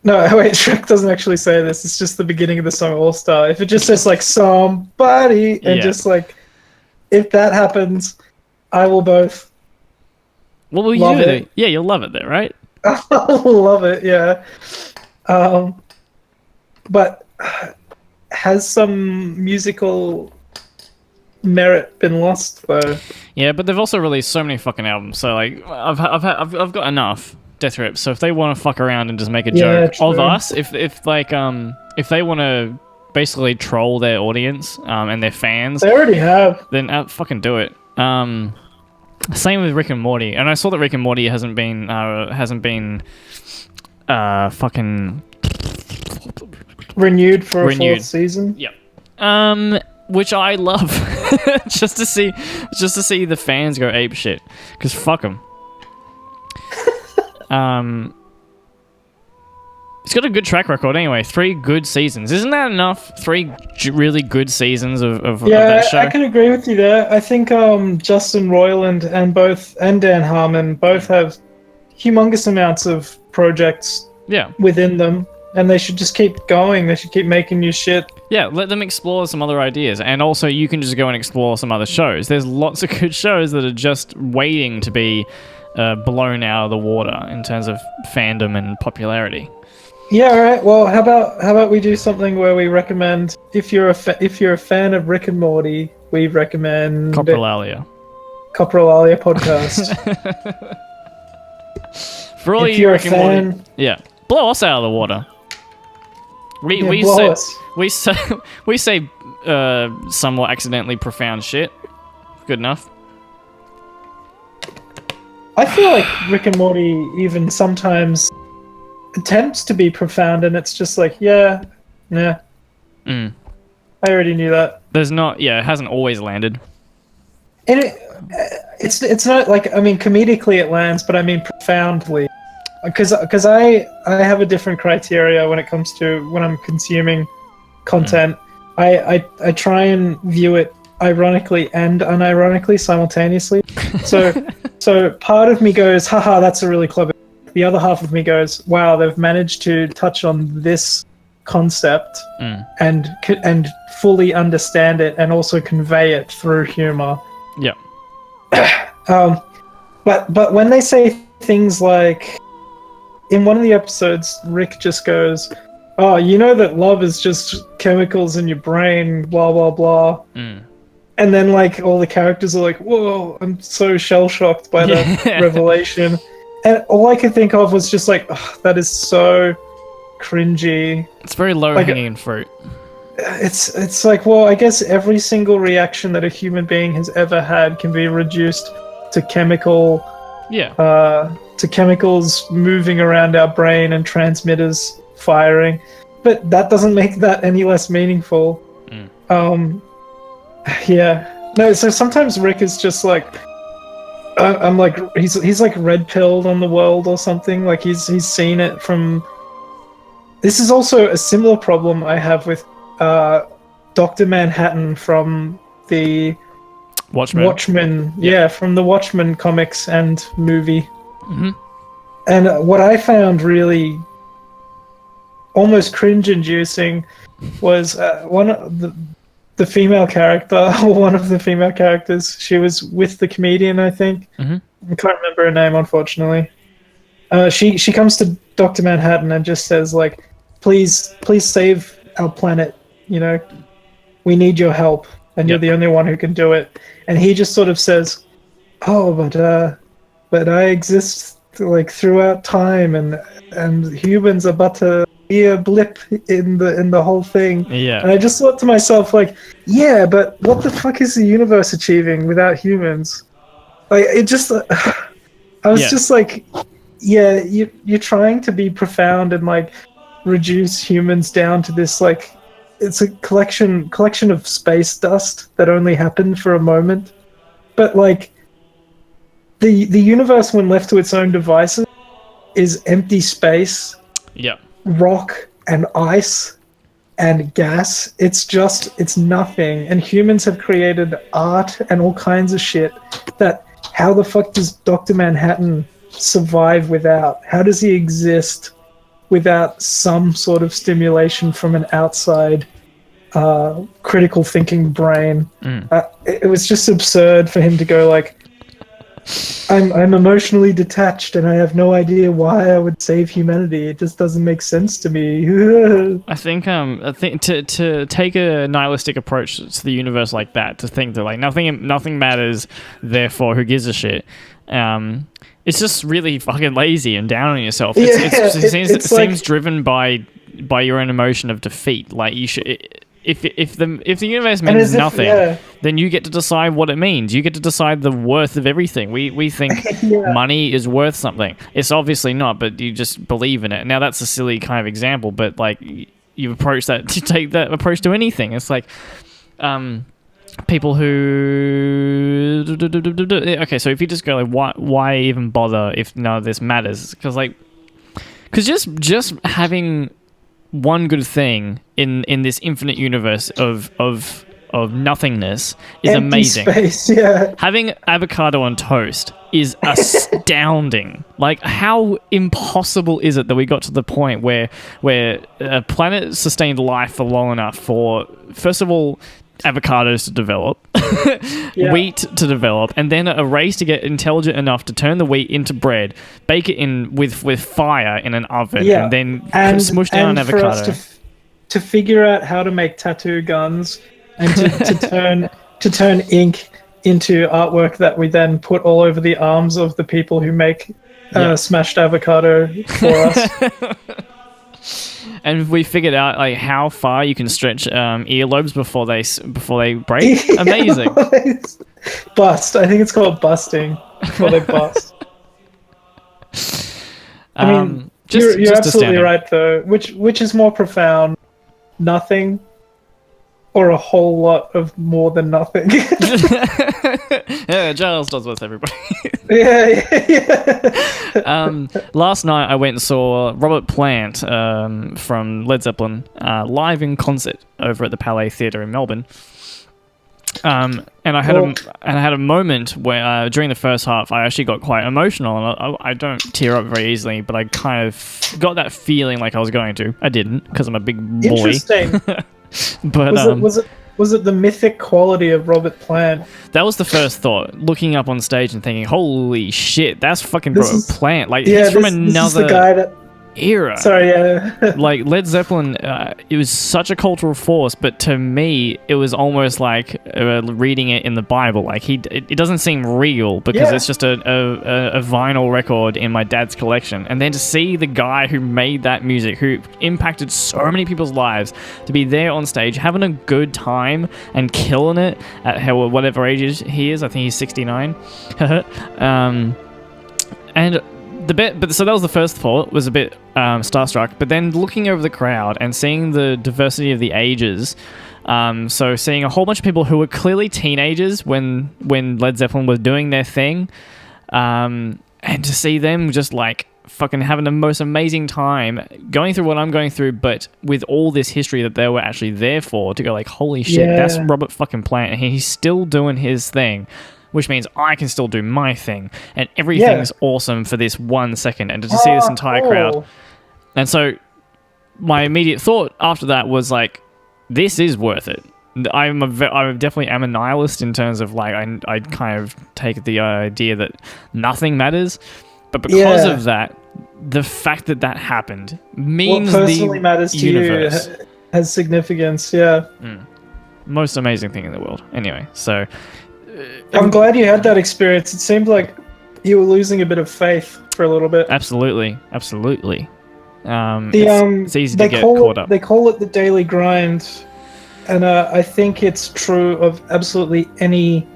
[SPEAKER 2] No, wait, Shrek doesn't actually say this. It's just the beginning of the song All Star. If it just says like somebody and just like, if that happens, I will both.
[SPEAKER 1] What will you do? Yeah, you'll love it there, right?
[SPEAKER 2] I'll love it, yeah. But has some musical merit been lost though?
[SPEAKER 1] Yeah, but they've also released so many fucking albums. So like, I've got enough Death Grips. So if they want to fuck around and just make a joke of us, if they want to basically troll their audience and their fans,
[SPEAKER 2] they already have.
[SPEAKER 1] Then fucking do it. Same with Rick and Morty, and I saw that Rick and Morty hasn't been fucking
[SPEAKER 2] renewed for a fourth season.
[SPEAKER 1] Yep. Which I love, just to see the fans go ape shit, because fuck them. It's got a good track record anyway. 3 good seasons. Isn't that enough? 3 really good seasons of that show?
[SPEAKER 2] I can agree with you there. I think Justin Roiland and Dan Harmon both have humongous amounts of projects within them, and they should just keep going. They should keep making new shit.
[SPEAKER 1] Yeah, let them explore some other ideas. And also, you can just go and explore some other shows. There's lots of good shows that are just waiting to be blown out of the water in terms of fandom and popularity.
[SPEAKER 2] Yeah, all right. Well, how about we do something where we recommend, if you're a fan of Rick and Morty, we recommend
[SPEAKER 1] Coprolalia
[SPEAKER 2] podcast.
[SPEAKER 1] For all
[SPEAKER 2] if
[SPEAKER 1] you
[SPEAKER 2] you're
[SPEAKER 1] Rick
[SPEAKER 2] a fan,
[SPEAKER 1] blow us out of the water. We say somewhat accidentally profound shit. Good enough.
[SPEAKER 2] I feel like Rick and Morty even sometimes attempts to be profound, and it's just like, I already knew that.
[SPEAKER 1] There's not, it hasn't always landed.
[SPEAKER 2] And it's not like, I mean, comedically it lands, but I mean profoundly, because I have a different criteria when it comes to when I'm consuming content. I try and view it ironically and unironically simultaneously. So part of me goes, haha, that's a really clever. The other half of me goes, wow, they've managed to touch on this concept and fully understand it and also convey it through humor.
[SPEAKER 1] Yeah.
[SPEAKER 2] But when they say things like, in one of the episodes, Rick just goes, oh, you know that love is just chemicals in your brain, blah, blah, blah. And then, like, all the characters are like, whoa, I'm so shell-shocked by that revelation. And all I could think of was just like, oh, that is so cringy.
[SPEAKER 1] It's very low-hanging fruit.
[SPEAKER 2] It's like, well, I guess every single reaction that a human being has ever had can be reduced to chemicals moving around our brain and transmitters firing, but that doesn't make that any less meaningful. No, so sometimes Rick is just like, I'm like, he's like red pilled on the world or something. Like he's seen it from. This is also a similar problem I have with Dr. Manhattan from the Watchmen, from the Watchmen comics and movie. And what I found really almost cringe-inducing was one of the female character, or one of the female characters. She was with the comedian, I think. I can't remember her name, unfortunately. She comes to Dr. Manhattan and just says, like, please save our planet. You know, we need your help, and you're the only one who can do it. And he just sort of says, oh, but I exist like throughout time, and humans are but a mere blip in the whole thing. And I just thought to myself, like, yeah, but what the fuck is the universe achieving without humans? Like, it just I was just like, yeah, you're trying to be profound and like reduce humans down to this, like, it's a collection of space dust that only happened for a moment. But like the universe, when left to its own devices, is empty space, rock and ice and gas. It's nothing. And humans have created art and all kinds of shit that, how the fuck does Dr. Manhattan survive without? How does he exist without some sort of stimulation from an outside critical thinking brain? It was just absurd for him to go like, I'm emotionally detached and I have no idea why I would save humanity. It just doesn't make sense to me.
[SPEAKER 1] I think to take a nihilistic approach to the universe like that, to think that like nothing matters, therefore who gives a shit, it's just really fucking lazy and down on yourself. It seems driven by your own emotion of defeat. Like, you should, if the universe means nothing, then you get to decide what it means. You get to decide the worth of everything. We think money is worth something. It's obviously not, but you just believe in it. Now that's a silly kind of example, but like, you approach that, to take that approach to anything. It's like people who okay, so if you just go like, why even bother if none of this matters? Because just having one good thing in this infinite universe of nothingness is
[SPEAKER 2] empty
[SPEAKER 1] amazing.
[SPEAKER 2] Space,
[SPEAKER 1] having avocado on toast is astounding. Like, how impossible is it that we got to the point where a planet sustained life for long enough for, first of all, avocados to develop, wheat to develop, and then a race to get intelligent enough to turn the wheat into bread, bake it in with fire in an oven, and then smush down an avocado.
[SPEAKER 2] For us to figure out how to make tattoo guns and to turn ink into artwork that we then put all over the arms of the people who make smashed avocado for us.
[SPEAKER 1] And we figured out like how far you can stretch earlobes before they break. Amazing.
[SPEAKER 2] Bust. I think it's called busting before they bust. I mean, you're absolutely right though. Which is more profound? Nothing, or a whole lot of more than nothing.
[SPEAKER 1] Yeah, Giles does with everybody.
[SPEAKER 2] yeah.
[SPEAKER 1] Last night I went and saw Robert Plant from Led Zeppelin live in concert over at the Palais Theatre in Melbourne. And I had a moment where during the first half I actually got quite emotional, and I don't tear up very easily, but I kind of got that feeling like I was going to. I didn't, because I'm a big boy.
[SPEAKER 2] Interesting.
[SPEAKER 1] But
[SPEAKER 2] was it the mythic quality of Robert Plant?
[SPEAKER 1] That was the first thought, looking up on stage and thinking, "Holy shit, that's fucking Robert Plant!" Like he's from another
[SPEAKER 2] this is the guy that
[SPEAKER 1] era.
[SPEAKER 2] Sorry, yeah.
[SPEAKER 1] Like Led Zeppelin, it was such a cultural force, but to me, it was almost like reading it in the Bible. Like it doesn't seem real because it's just a vinyl record in my dad's collection. And then to see the guy who made that music, who impacted so many people's lives, to be there on stage, having a good time and killing it at whatever age he is. I think he's 69. And so that was the first thought, was a bit starstruck, but then looking over the crowd and seeing the diversity of the ages, so seeing a whole bunch of people who were clearly teenagers when Led Zeppelin was doing their thing, and to see them just like fucking having the most amazing time going through what I'm going through, but with all this history that they were actually there for, to go like, holy shit, that's Robert fucking Plant, and he's still doing his thing. Which means I can still do my thing, and everything's awesome for this 1 second, and to see this entire crowd. And so my immediate thought after that was like, this is worth it. I definitely am a nihilist in terms of like, I kind of take the idea that nothing matters, but because of that, the fact that happened means
[SPEAKER 2] what personally matters to
[SPEAKER 1] universe
[SPEAKER 2] you has significance.
[SPEAKER 1] Most amazing thing in the world. Anyway, so
[SPEAKER 2] I'm glad you had that experience. It seemed like you were losing a bit of faith for a little bit.
[SPEAKER 1] Absolutely. It's easy to get caught up.
[SPEAKER 2] They call it the daily grind, and I think it's true of absolutely any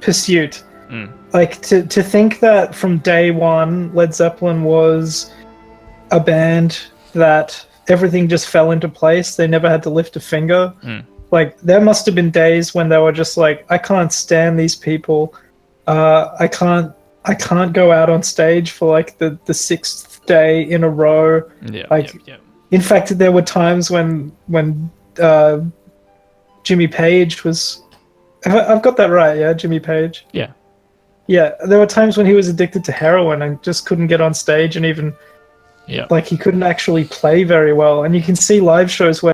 [SPEAKER 2] pursuit. Like to think that from day one, Led Zeppelin was a band that everything just fell into place. They never had to lift a finger. Like, there must have been days when they were just like, I can't stand these people. I can't go out on stage for like the 6th day in a row. In fact, there were times when Jimmy Page was, I've got that right, yeah, Jimmy Page. Yeah, there were times when he was addicted to heroin and just couldn't get on stage, and even like he couldn't actually play very well. And you can see live shows where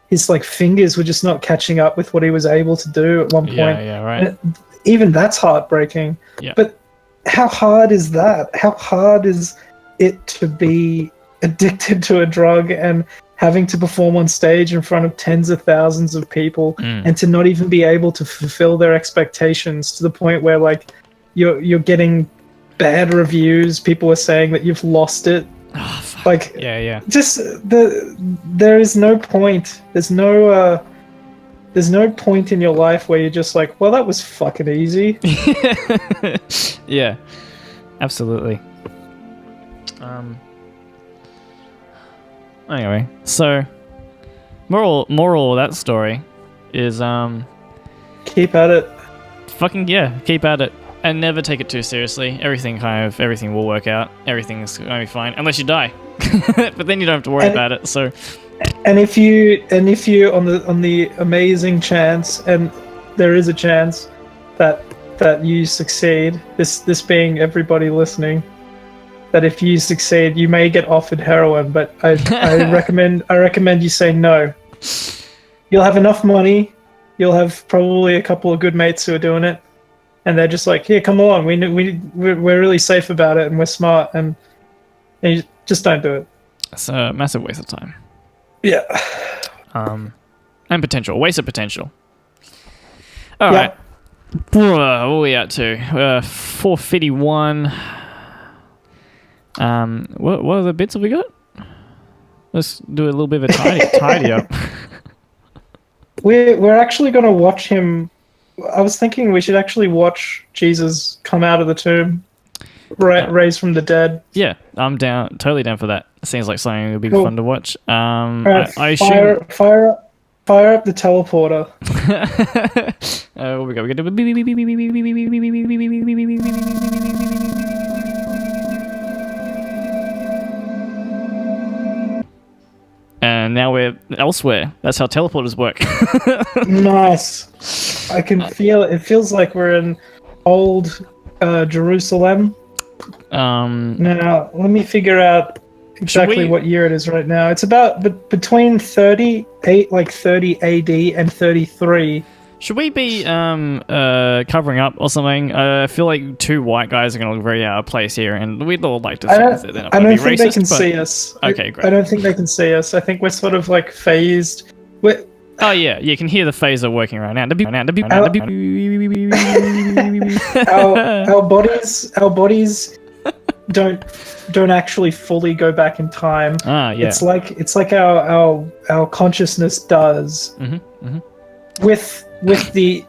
[SPEAKER 2] his like fingers were just not catching up with what he was able to do at one point.
[SPEAKER 1] Right.
[SPEAKER 2] And even that's heartbreaking. But how hard is that? How hard is it to be addicted to a drug and having to perform on stage in front of tens of thousands of people and to not even be able to fulfill their expectations, to the point where like you're getting bad reviews. People are saying that you've lost it.
[SPEAKER 1] Oh, fuck.
[SPEAKER 2] Like, just there is no point. There's no point in your life where you're just like, well, that was fucking easy.
[SPEAKER 1] Yeah, absolutely. Anyway, so moral of that story is
[SPEAKER 2] keep at it.
[SPEAKER 1] Fucking keep at it. And never take it too seriously. Everything will work out. Everything's gonna be fine, unless you die. But then you don't have to worry about it. So,
[SPEAKER 2] and if you on the amazing chance, and there is a chance that you succeed, this being everybody listening, that if you succeed, you may get offered heroin. But I recommend you say no. You'll have enough money. You'll have probably a couple of good mates who are doing it. And they're just like, here, come along. We're really safe about it, and we're smart, and you just don't do it.
[SPEAKER 1] It's a massive waste of time.
[SPEAKER 2] Yeah.
[SPEAKER 1] And potential. Waste of potential. All right. What are we at to? 451. What other bits have we got? Let's do a little bit of a tidy up.
[SPEAKER 2] We're actually going to watch him. I was thinking we should actually watch Jesus come out of the tomb, raised from the dead.
[SPEAKER 1] Yeah, I'm totally down for that. Seems like something that would be
[SPEAKER 2] cool.
[SPEAKER 1] fun to watch.
[SPEAKER 2] Right,
[SPEAKER 1] I assume...
[SPEAKER 2] fire up. Fire up the teleporter.
[SPEAKER 1] What we got? We got. And now we're elsewhere. That's how teleporters work.
[SPEAKER 2] Nice. I can feel it. It feels like we're in old Jerusalem. Now, let me figure out exactly what year it is right now. It's about between 30 AD and 33.
[SPEAKER 1] Should we be covering up or something? I feel like two white guys are going to look very out of place here, and we'd all like to think that they're not
[SPEAKER 2] I
[SPEAKER 1] going
[SPEAKER 2] don't
[SPEAKER 1] to be
[SPEAKER 2] think
[SPEAKER 1] racist.
[SPEAKER 2] They can see us.
[SPEAKER 1] Okay, great.
[SPEAKER 2] I don't think they can see us. I think we're sort of like phased.
[SPEAKER 1] Oh yeah, you can hear the phaser working right now.
[SPEAKER 2] Our bodies don't actually fully go back in time.
[SPEAKER 1] Ah, yeah.
[SPEAKER 2] It's like our consciousness does. With the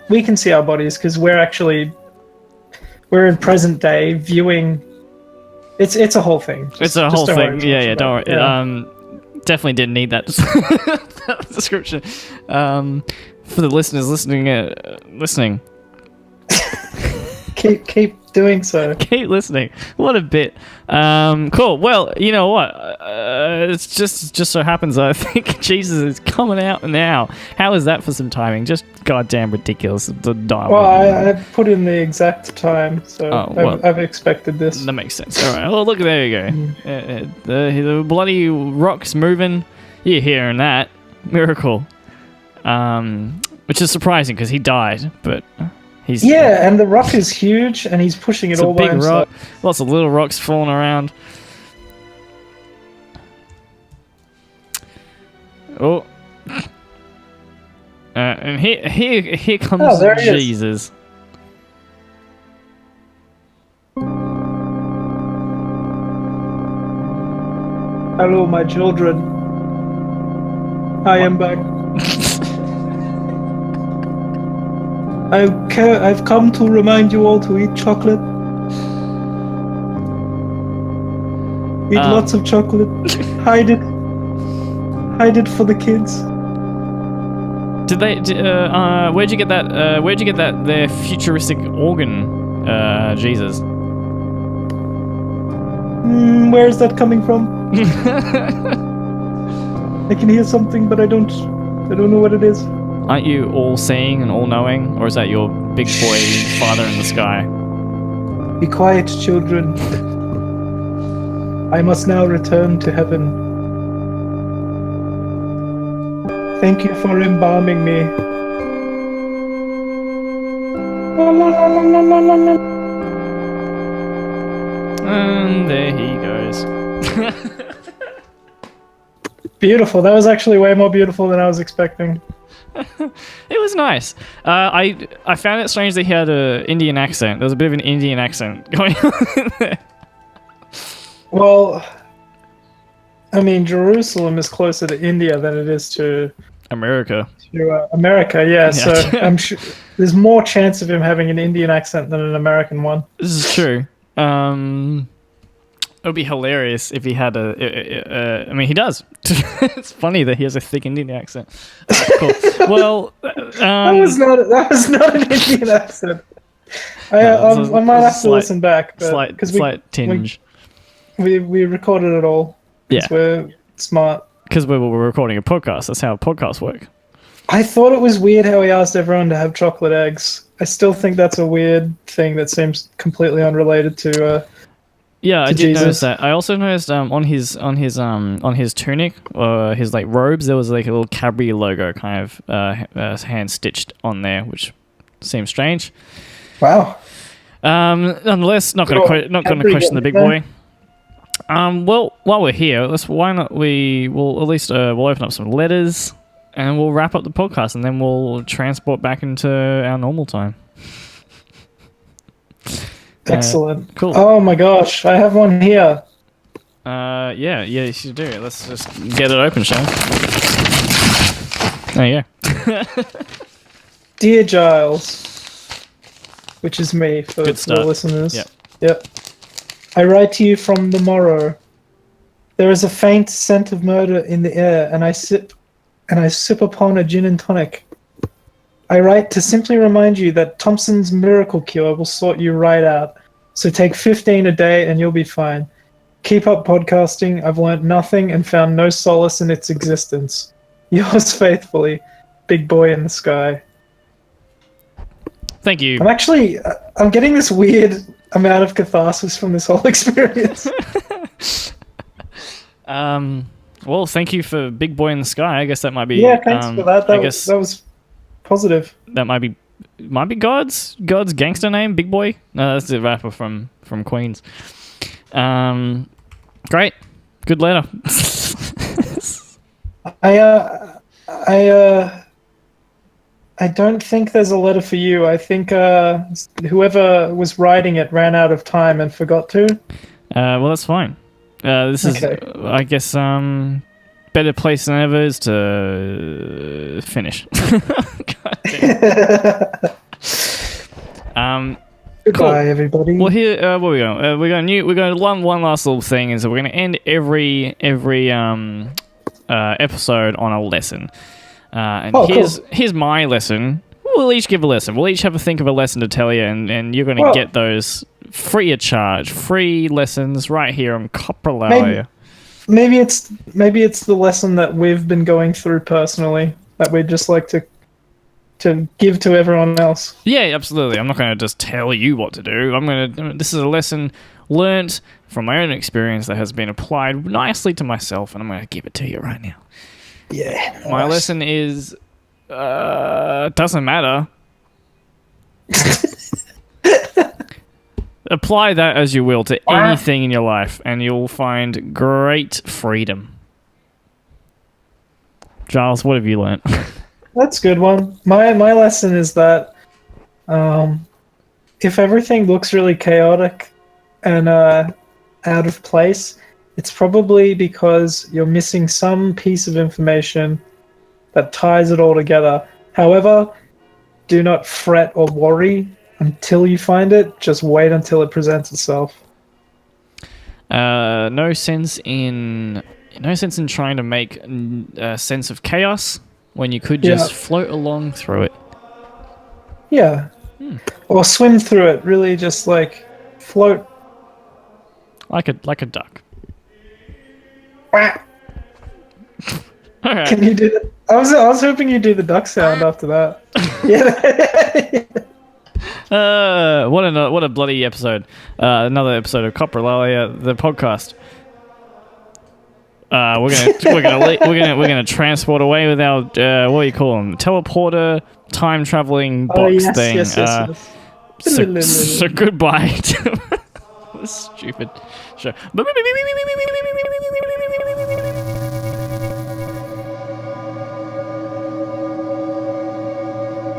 [SPEAKER 2] we can see our bodies because we're in present day viewing. It's a whole thing.
[SPEAKER 1] It's a whole thing. Yeah. Don't worry. Yeah. Definitely didn't need that description. For the listeners listening.
[SPEAKER 2] Keep doing so.
[SPEAKER 1] Keep listening. What a bit. Cool. Well, you know what? It's just so happens I think Jesus is coming out now. How is that for some timing? Just goddamn ridiculous. The dial.
[SPEAKER 2] Well, I put in the exact time, so I've expected this.
[SPEAKER 1] That makes sense. All right. Well, look, there you go. The bloody rock's moving. You're hearing that. Miracle. Which is surprising because he died, but...
[SPEAKER 2] and the rock is huge, and he's pushing it all by himself.
[SPEAKER 1] Rock. Lots of little rocks falling around. Oh, and here comes Jesus.
[SPEAKER 2] Hello, my children. I am back. I've come to remind you all to eat chocolate. Eat lots of chocolate. Hide it for the kids.
[SPEAKER 1] Did they? Where'd you get that? Where'd you get that? Their futuristic organ, Jesus.
[SPEAKER 2] Where is that coming from? I can hear something, but I don't know what it is.
[SPEAKER 1] Aren't you all-seeing and all-knowing, or is that your big boy father in the sky?
[SPEAKER 2] Be quiet, children. I must now return to heaven. Thank you for embalming me.
[SPEAKER 1] And there he goes.
[SPEAKER 2] Beautiful. That was actually way more beautiful than I was expecting.
[SPEAKER 1] It was nice. I found it strange that he had an Indian accent. There was a bit of an Indian accent going on there.
[SPEAKER 2] Well, I mean, Jerusalem is closer to India than it is to
[SPEAKER 1] America.
[SPEAKER 2] Yeah. So I'm sure there's more chance of him having an Indian accent than an American one.
[SPEAKER 1] This is true. It would be hilarious if he had I mean, he does. It's funny that he has a thick Indian accent. Cool. Well,
[SPEAKER 2] that was not an Indian accent. I might have to listen back, but
[SPEAKER 1] slight tinge.
[SPEAKER 2] We recorded it all.
[SPEAKER 1] Yeah,
[SPEAKER 2] we're smart.
[SPEAKER 1] Because we were recording a podcast. That's how podcasts work.
[SPEAKER 2] I thought it was weird how he asked everyone to have chocolate eggs. I still think that's a weird thing that seems completely unrelated to.
[SPEAKER 1] Yeah, I did
[SPEAKER 2] Jesus.
[SPEAKER 1] notice that. I also noticed on his tunic, his like robes, there was like a little Cadbury logo kind of hand stitched on there, which seems strange.
[SPEAKER 2] Wow.
[SPEAKER 1] Nonetheless, not going to question the big boy. Well, while we're here, why not we'll at least we'll open up some letters and we'll wrap up the podcast and then we'll transport back into our normal time.
[SPEAKER 2] Excellent.
[SPEAKER 1] Cool.
[SPEAKER 2] Oh my gosh, I have one here.
[SPEAKER 1] Yeah, you should do it. Let's just get it open, shall we? There you go.
[SPEAKER 2] Dear Giles, which is me for the listeners. Yep. I write to you from the morrow. There is a faint scent of murder in the air, and I sip and I sip upon a gin and tonic. I write to simply remind you that Thompson's miracle cure will sort you right out. So take 15 a day and you'll be fine. Keep up podcasting. I've learnt nothing and found no solace in its existence. Yours faithfully, Big Boy in the Sky.
[SPEAKER 1] Thank you.
[SPEAKER 2] I'm getting this weird amount of catharsis from this whole experience.
[SPEAKER 1] Well, thank you for Big Boy in the Sky. I guess that might be.
[SPEAKER 2] Yeah, thanks for that. That was positive.
[SPEAKER 1] That might be God's gangster name, Big Boy. No, that's the rapper from Queens. Great, good letter.
[SPEAKER 2] I don't think there's a letter for you. I think whoever was writing it ran out of time and forgot to.
[SPEAKER 1] Well, that's fine. This is, I guess, better place than ever is to finish. God damn.
[SPEAKER 2] Goodbye, everybody.
[SPEAKER 1] Well, here, where are we going? We're going one last little thing is that we're going to end every episode on a lesson. Here's my lesson. We'll each give a lesson. We'll each have a think of a lesson to tell you, and you're going to get those free of charge, free lessons right here on Coprolalia.
[SPEAKER 2] Maybe it's the lesson that we've been going through personally that we'd just like to give to everyone else.
[SPEAKER 1] Yeah, absolutely. I'm not going to just tell you what to do. This is a lesson learnt from my own experience that has been applied nicely to myself, and I'm going to give it to you right now.
[SPEAKER 2] Yeah. Nice.
[SPEAKER 1] My lesson is doesn't matter. Apply that as you will to anything in your life, and you'll find great freedom. Giles, what have you learnt?
[SPEAKER 2] That's a good one. My lesson is that if everything looks really chaotic and out of place, it's probably because you're missing some piece of information that ties it all together. However, do not fret or worry until you find it. Just wait until it presents itself.
[SPEAKER 1] No sense in trying to make a sense of chaos when you could just float along through it.
[SPEAKER 2] Yeah. Or swim through it. Really, just like float.
[SPEAKER 1] Like a duck.
[SPEAKER 2] Right. Can you do that? I was hoping you'd do the duck sound after that. Yeah.
[SPEAKER 1] What a bloody episode! Another episode of Coprolalia, the podcast. We're gonna transport away with our what do you call them? Teleporter, time traveling box thing.
[SPEAKER 2] Yes.
[SPEAKER 1] So goodbye to this stupid show.